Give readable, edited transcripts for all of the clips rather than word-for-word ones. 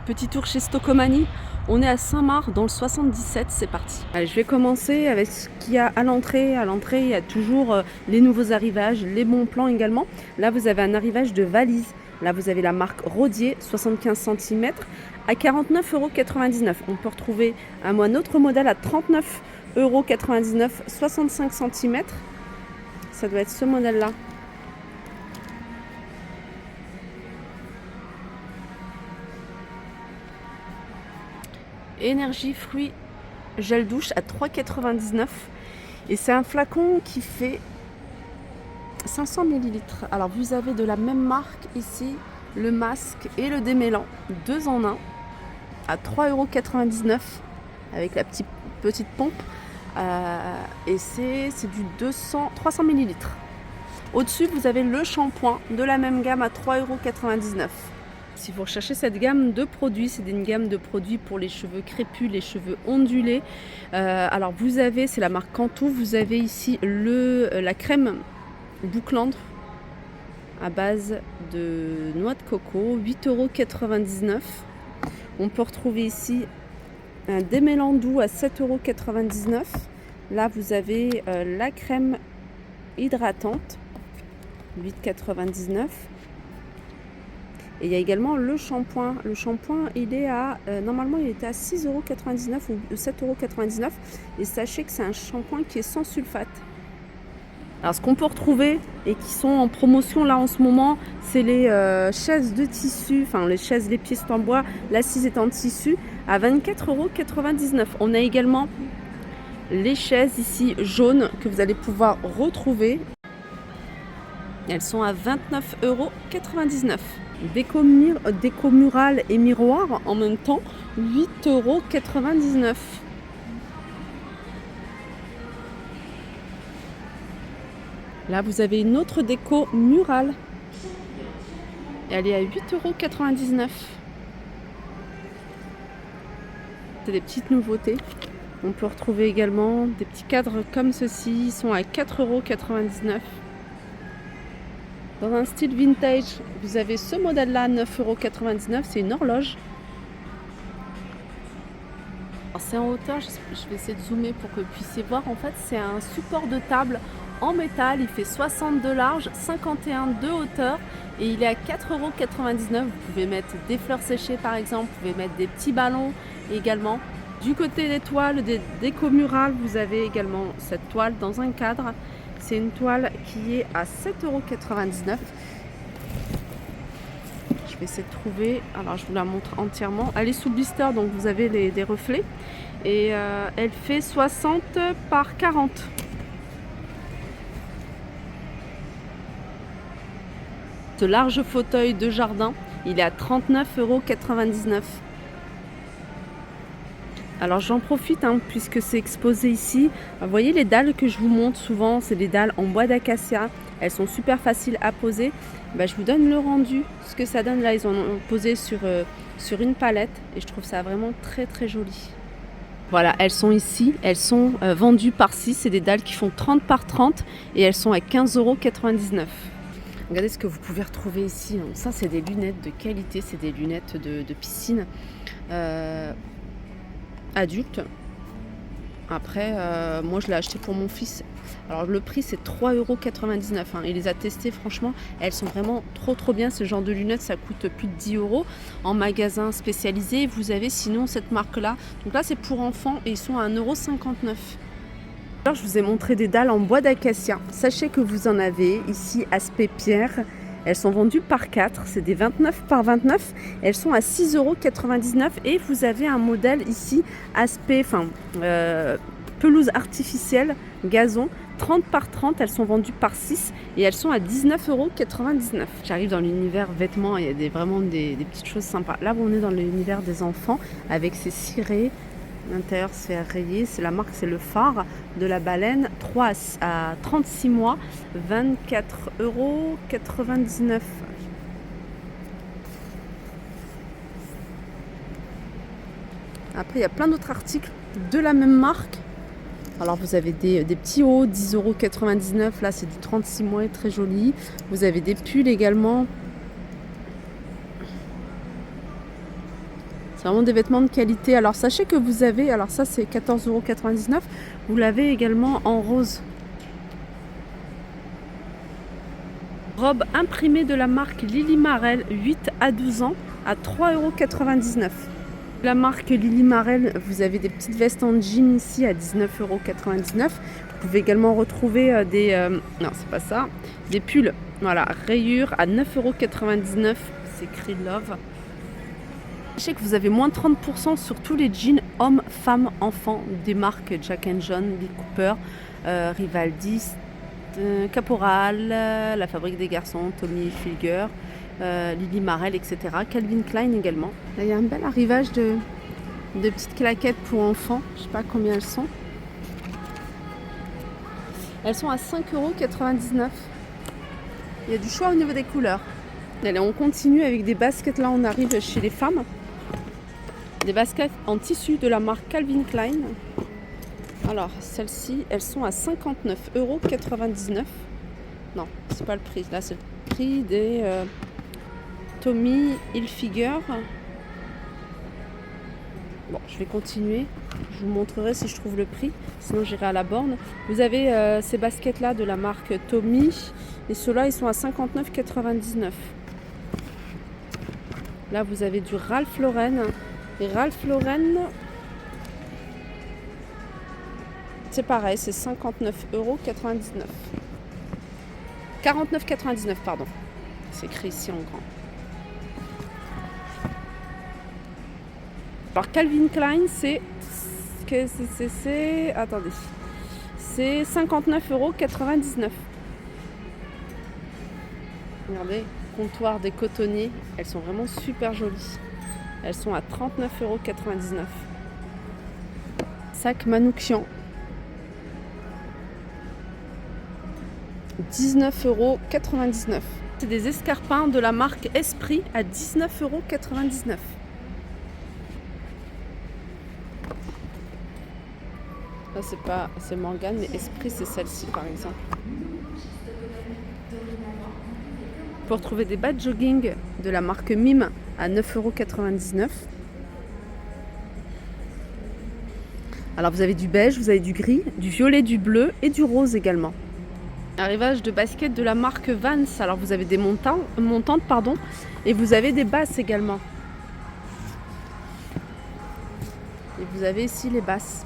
Petit tour chez Stocomanie. On est à Saint-Marc dans le 77, c'est parti. Allez, je vais commencer avec ce qu'il y a à l'entrée. À l'entrée, il y a toujours les nouveaux arrivages, les bons plans également. Là, vous avez un arrivage de valise. Là, vous avez la marque Rodier, 75 cm à 49,99 €. On peut retrouver un autre modèle à 39,99 €, 65 cm. Ça doit être ce modèle-là. Énergie fruits gel douche à 3,99 € et c'est un flacon qui fait 500 ml. Alors vous avez de la même marque ici le masque et le démêlant, 2 en 1 à 3,99 € avec la petite pompe et c'est du 300 ml. Au-dessus vous avez le shampoing de la même gamme à 3,99 €. Si vous recherchez cette gamme de produits, c'est une gamme de produits pour les cheveux crépus, les cheveux ondulés. Alors vous avez, c'est la marque Cantu, vous avez ici la crème bouclante à base de noix de coco, 8,99 €. On peut retrouver ici un démêlant doux à 7,99 €. Là vous avez la crème hydratante, 8,99 €. Et il y a également le shampoing. Le shampoing, il est à normalement il était à 6,99 € ou 7,99 €. Et sachez que c'est un shampoing qui est sans sulfate. Alors ce qu'on peut retrouver et qui sont en promotion là en ce moment, c'est les chaises de tissu, enfin les chaises, les pieds sont en bois, l'assise est en tissu à 24,99 €. On a également les chaises ici jaunes que vous allez pouvoir retrouver. Elles sont à 29,99 €. Déco murale et miroir en même temps, 8,99 €. Là, vous avez une autre déco murale. Elle est à 8,99 €. C'est des petites nouveautés. On peut retrouver également des petits cadres comme ceci. Ils sont à 4,99 €. Dans un style vintage, vous avez ce modèle-là, 9,99 €, c'est une horloge. C'est en hauteur, je vais essayer de zoomer pour que vous puissiez voir. En fait, c'est un support de table en métal, il fait 60 de large, 51 de hauteur et il est à 4,99 €. Vous pouvez mettre des fleurs séchées par exemple, vous pouvez mettre des petits ballons également. Du côté des toiles, des déco murales, vous avez également cette toile dans un cadre. C'est une toile qui est à 7,99 €. Je vais essayer de trouver. Alors je vous la montre entièrement. Elle est sous blister, donc vous avez des reflets. Et elle fait 60 par 40. Ce large fauteuil de jardin, il est à 39,99 €. Alors j'en profite puisque c'est exposé ici. Vous voyez les dalles que je vous montre souvent, c'est des dalles en bois d'acacia. Elles sont super faciles à poser. Je vous donne le rendu, ce que ça donne là. Ils en ont posé sur une palette et je trouve ça vraiment très très joli. Voilà, elles sont ici, elles sont vendues par 6. C'est des dalles qui font 30 par 30 et elles sont à 15,99 €. Regardez ce que vous pouvez retrouver ici. Ça c'est des lunettes de qualité, c'est des lunettes de piscine. Adulte. Après, moi je l'ai acheté pour mon fils. Alors le prix c'est 3,99 €. Il les a testées, franchement, elles sont vraiment trop bien. Ce genre de lunettes, ça coûte plus de 10 € en magasin spécialisé. Vous avez sinon cette marque-là. Donc là c'est pour enfants et ils sont à 1,59 €. Alors je vous ai montré des dalles en bois d'acacia. Sachez que vous en avez ici aspect pierre. Elles sont vendues par 4, c'est des 29 par 29. Elles sont à 6,99 € et vous avez un modèle ici, aspect, pelouse artificielle, gazon, 30 par 30. Elles sont vendues par 6 et elles sont à 19,99 €. J'arrive dans l'univers vêtements, il y a vraiment des petites choses sympas. Là, on est dans l'univers des enfants avec ces cirés. L'intérieur se fait rayer, c'est la marque, c'est le phare de la baleine, 3 à 36 mois, 24,99 €. Après, il y a plein d'autres articles de la même marque. Alors, vous avez des petits hauts, 10,99 €. Là, c'est du 36 mois, très joli. Vous avez des pulls également. C'est vraiment des vêtements de qualité. Alors sachez que vous avez, alors ça c'est 14,99 €, vous l'avez également en rose. Robe imprimée de la marque Lily Marel, 8 à 12 ans, à 3,99 €. La marque Lily Marel, vous avez des petites vestes en jean ici à 19,99 €. Vous pouvez également retrouver non c'est pas ça, des pulls, voilà, rayures à 9,99 €, c'est écrit Love. Sachez que vous avez moins de 30% sur tous les jeans hommes, femmes, enfants des marques Jack & John, Lee Cooper, Rivaldi, Caporal, La Fabrique des Garçons, Tommy Hilfiger, Lily Marel, etc. Calvin Klein également. Là, il y a un bel arrivage de petites claquettes pour enfants. Je ne sais pas combien elles sont. Elles sont à 5,99 €. Il y a du choix au niveau des couleurs. Allez, on continue avec des baskets. Là, on arrive chez les femmes. Des baskets en tissu de la marque Calvin Klein. Alors, celles-ci, elles sont à 59,99 €. Non, c'est pas le prix. Là, c'est le prix des Tommy Hilfiger. Bon, je vais continuer. Je vous montrerai si je trouve le prix. Sinon, j'irai à la borne. Vous avez ces baskets-là de la marque Tommy. Et ceux-là, ils sont à 59,99 €. Là, vous avez du Ralph Lauren. Et Ralph Lauren, c'est pareil, c'est 59,99 €. 49,99 €, pardon. C'est écrit ici en grand. Alors Calvin Klein, c'est attendez, c'est 59,99 €. Regardez, comptoir des cotonniers, elles sont vraiment super jolies. Elles sont à 39,99 €. Sac Manoukian, 19,99 €. C'est des escarpins de la marque Esprit à 19,99 €. Là, c'est Morgane, mais Esprit, c'est celle-ci par exemple. Pour trouver des bas de jogging de la marque Mime à 9,99 €. Alors vous avez du beige, vous avez du gris, du violet, du bleu et du rose également. Arrivage de baskets de la marque Vans. Alors vous avez des montantes, pardon, et vous avez des basses également. Et vous avez ici les basses.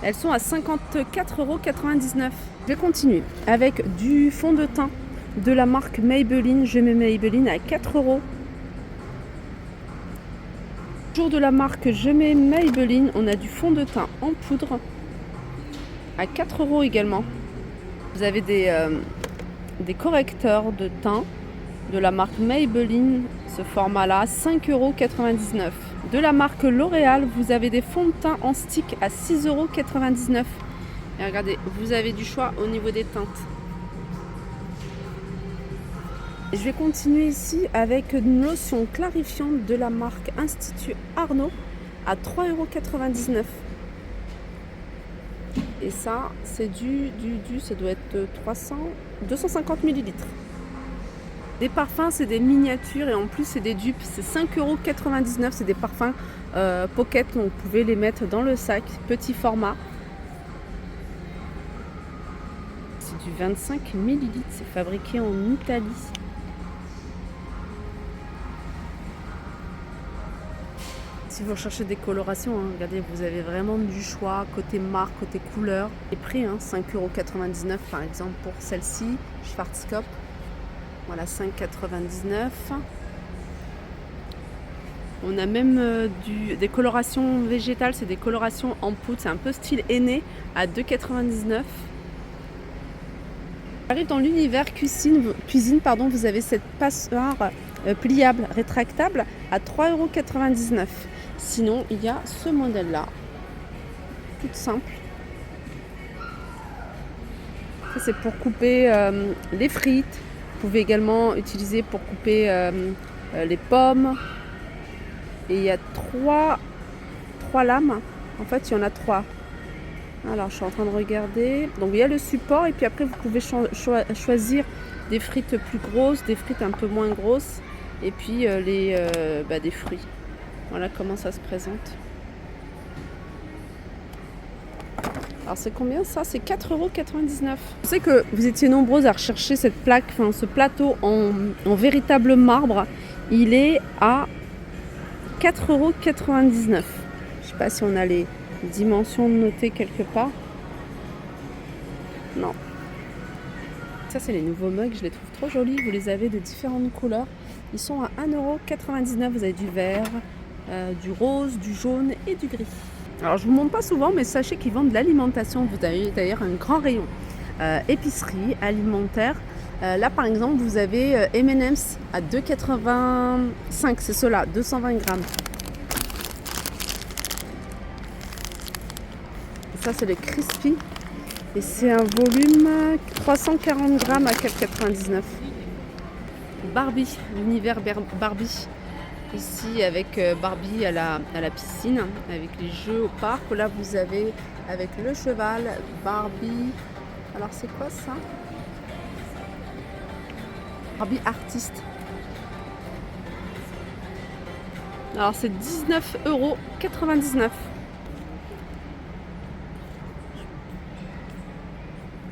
Elles sont à 54,99 €. Je vais continuer avec du fond de teint de la marque Maybelline. Je mets Maybelline à 4 €. Toujours de la marque Je mets Maybelline, on a du fond de teint en poudre à 4 € également. Vous avez des correcteurs de teint de la marque Maybelline, ce format-là, 5,99 €. De la marque L'Oréal, vous avez des fonds de teint en stick à 6,99 €. Et regardez, vous avez du choix au niveau des teintes. Et je vais continuer ici avec une lotion clarifiante de la marque Institut Arnaud à 3,99 €. Et ça, c'est ça doit être 250 ml. Des parfums, c'est des miniatures et en plus, c'est des dupes. C'est 5,99 €. C'est des parfums pocket, donc vous pouvez les mettre dans le sac, petit format. C'est du 25 ml. C'est fabriqué en Italie. Si vous recherchez des colorations, hein, regardez, vous avez vraiment du choix côté marque, côté couleur. Les prix, hein, 5,99 € par exemple pour celle-ci, Schwarzkopf. Voilà, 5,99 €. On a même des colorations végétales, c'est des colorations en poudre, c'est un peu style aîné à 2,99 €. Arrive dans l'univers cuisine, vous avez cette passoire pliable, rétractable à 3,99 €. Sinon, il y a ce modèle-là, toute simple. Ça, c'est pour couper les frites. Vous pouvez également utiliser pour couper les pommes. Et il y a trois lames. En fait, il y en a 3. Alors, je suis en train de regarder. Donc, il y a le support et puis après, vous pouvez choisir des frites plus grosses, des frites un peu moins grosses, et puis des fruits. Voilà comment ça se présente. Alors c'est combien ça? C'est 4,99 €. Je sais que vous étiez nombreuses à rechercher cette plaque, enfin ce plateau en véritable marbre. Il est à 4,99 €. Je sais pas si on a les dimensions notées quelque part. Non. Ça c'est les nouveaux mugs, je les trouve trop jolis. Vous les avez de différentes couleurs. Ils sont à 1,99 €. Vous avez du vert, du rose, du jaune et du gris. Alors je vous montre pas souvent, mais sachez qu'ils vendent de l'alimentation. Vous avez d'ailleurs un grand rayon épicerie alimentaire. Là par exemple vous avez M&M's à 2,85 €, c'est cela, 220 grammes. Ça c'est les crispy et c'est un volume 340 grammes à 4,99 €. Barbie, l'univers Barbie. Ici avec Barbie à la piscine, avec les jeux au parc. Là vous avez avec le cheval, Barbie. Alors c'est quoi ça? Barbie artiste. Alors c'est 19,99 €.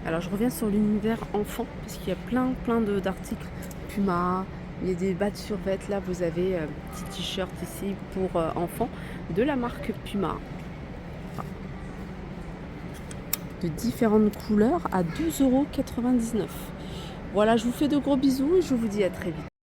Alors je reviens sur l'univers enfant parce qu'il y a plein d'articles. Puma. Il y a des bas de survêtements. Là, vous avez un petit t-shirt ici pour enfants de la marque Puma. Enfin, de différentes couleurs à 12,99 €. Voilà, je vous fais de gros bisous et je vous dis à très vite.